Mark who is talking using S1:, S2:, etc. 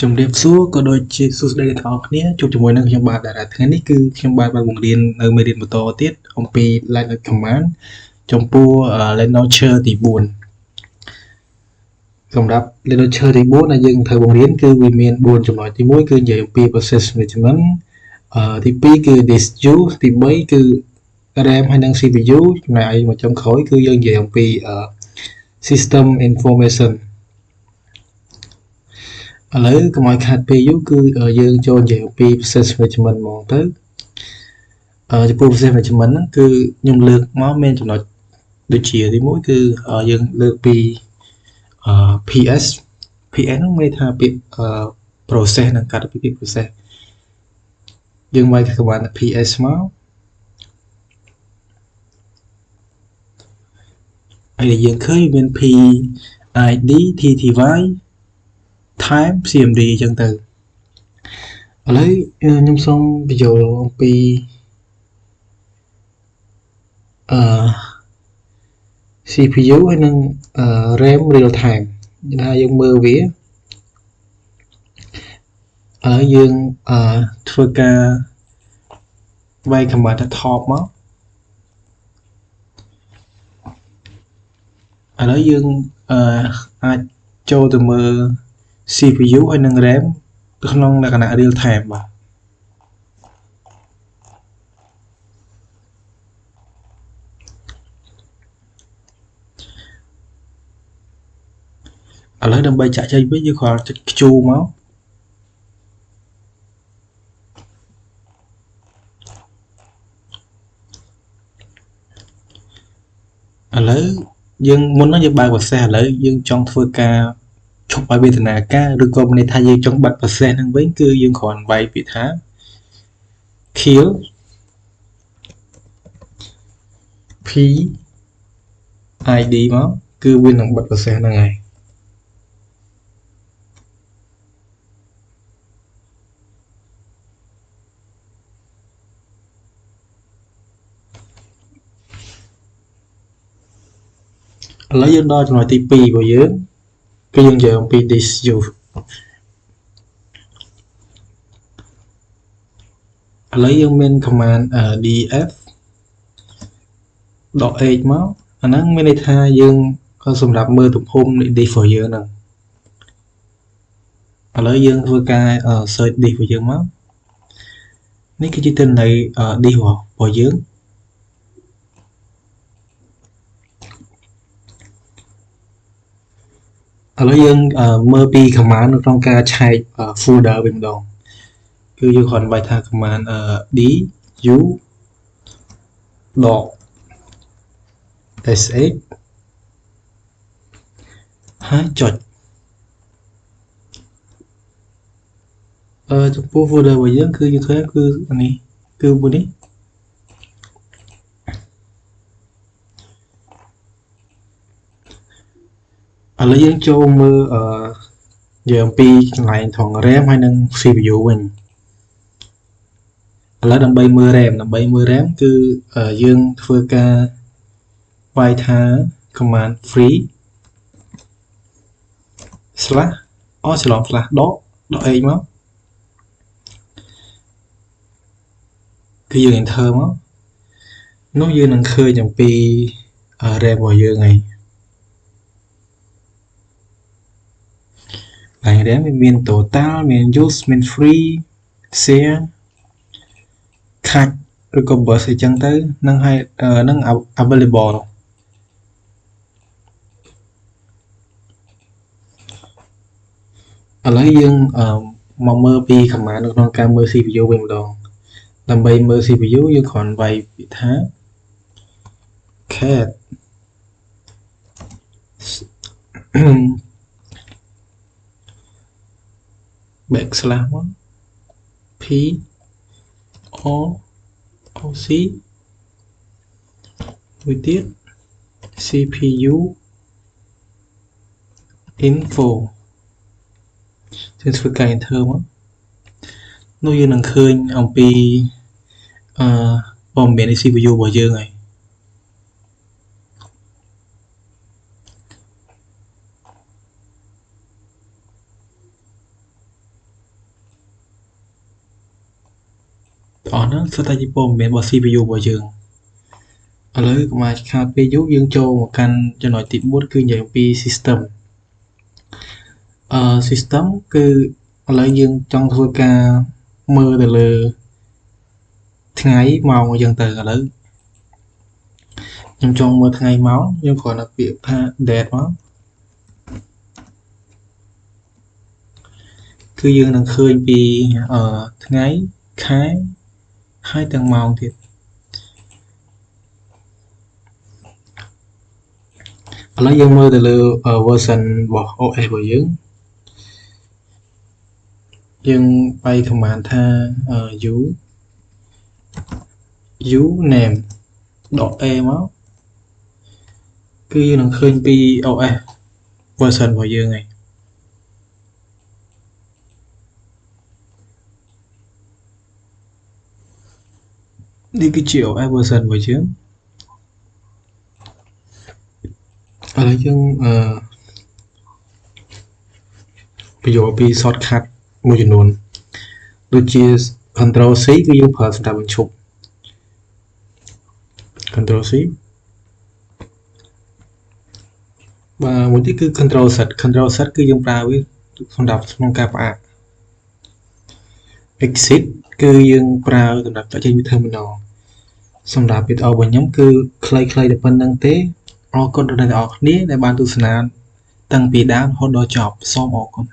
S1: ជំរាបសួរក៏ដូចជាសួស្តីអ្នកទាំងអស់គ្នាជួបជាមួយនឹងខ្ញុំបាទតារាថ្ងៃនេះគឺខ្ញុំបាទបានបង្រៀននៅមេរៀនបន្តទៀតអំពី Linux Command ចំពោះ Launcher ទី4សម្រាប់ Launcher ទី4ដែលយើងត្រូវបង្រៀនគឺវាមាន4ចំណុចទី1គឺនិយាយអំពី Process Management ទី2គឺ Disk Use ទី3គឺ RAM ហើយនិង CPU ចំណែកឯមកចុងក្រោយគឺយើងនិយាយអំពី System Information ឥឡូវកុំឲ្យខាតពេលយូរគឺយើងចូលនិយាយអំពី process management ហ្មងទៅចំពោះ process management ហ្នឹងគឺខ្ញុំលើកមកមានចំណុចដូចជាទី1គឺយើងលើកពី PS ហ្នឹងមានថាពាក្យprocess និងកាត់ពីពាក្យ process យើងវាយក្បាល PS មកហើយយើងឃើញមាន PID TTY time CMD អញ្ចឹងទៅឥឡូវខ្ញុំសូមបញ្យល់អំពីCPU ហើយនិង RAM real time ថាយើងមើលវាហើយយើងធ្វើការវាយ command top មកឥឡូវយើងអាចចូលទៅមើល CPU ហើយនិង RAM ក្នុងលក្ខណៈ real time បាទឥឡូវដើម្បីចាក់ចេញវិញយើងគ្រាន់ចុច Q មកឥឡូវយើងមុនហ្នឹងយើងបើក process ឥឡូវយើងចង់ធ្វើការឈប់ឲ្យវេទនាការឬក៏មានន័យថាយើងចង់បិទ process ហ្នឹងវិញគឺយើងគ្រាន់វាយពាក្យថា kill PID មកគឺវានឹងបិទ process ហ្នឹងហើយឥឡូវយើងដល់ចំណុចទី2របស់យើងគឺយើងនិយាយអំពី disk use ឥឡូវយើងមាន command df .h មកអាហ្នឹងមានន័យថាយើងក៏សម្រាប់មើលទំហំនៃ disk របស់យើងហ្នឹងឥឡូវយើងធ្វើការ search disk របស់យើងមកនេះគឺជាទិន្នន័យ disk របស់យើងឥឡូវយើងមើលពី command នៅក្នុងការឆែក folder វិញម្ដងគឺយើងគ្រាន់បាយថា command d u .sh ហើយចុចចំពោះ folder របស់យើងគឺយើងឃើញគឺនេះគឺមួយនេះឥឡូវយើងចូលមើលនិយាយអំពីកន្លែងថង RAM ហើយនិង CPU វិញឥឡូវដើម្បីមើល RAM គឺយើងធ្វើការវាយថា command free slash dot h មកគឺយើង enter មកនោះយើងនឹងឃើញអំពី RAM របស់យើងហើយហើយ RAM វាមាន total មាន use មាន free share ខាច់ឬក៏ burst អីចឹងទៅនឹងហើយនឹង available ឥឡូវយើងមកមើលពី command នៅក្នុងការមើល CPU វិញម្ដងដើម្បីមើល CPU យើងគ្រាន់វាយពាក្យថា cat backslash មក p o o c មួយទៀត CPU info យើងធ្វើការ enter មកនោះយើងនឹងឃើញអំពីព័ត៌មាន CPU របស់យើងហើយ Ở nó sẽ tay chip miền vào CPU của trường ở lấy mà CPU យើងចូលមកកាន់ចំណុចទី4គឺនិយាយអំពី system system គឺឥឡូវយើងចង់ធ្វើការមើលទៅលើថ្ងៃម៉ោងអញ្ចឹងទៅឥឡូវខ្ញុំចង់មើលថ្ងៃម៉ោងខ្ញុំគ្រាន់តែពាក្យថា date មកគឺយើងនឹងឃើញពីថ្ងៃខែហើយទាំងម៉ោងទៀតឥឡូវយើងមើលទៅលើ version របស់ OS របស់យើងបាយ command ថា u name .a មកគឺយើងនឹងឃើញពី OS version របស់យើងហើយនេះគឺជា OS version របស់យើងឥឡូវយើងបញ្ចូលពី shortcut មួយចំនួនដូចជា Ctrl C គឺយើងប្រើសម្រាប់បញ្ឈប់ Ctrl C បាទមួយទៀតគឺ Ctrl Z គឺយើងប្រើវាសម្រាប់ក្នុងការផ្អាក Exit គឺយើងប្រើសម្រាប់ចេញពី terminal សម្រាប់វីដេអូរបស់ខ្ញុំគឺខ្លីៗតែប៉ុណ្្នឹងទេអរគុណដល់អ្នកទាំងអស់គ្នាដែលបានទស្សនាតាំងពីដើមរហូតដល់ចប់សូមអរគុណ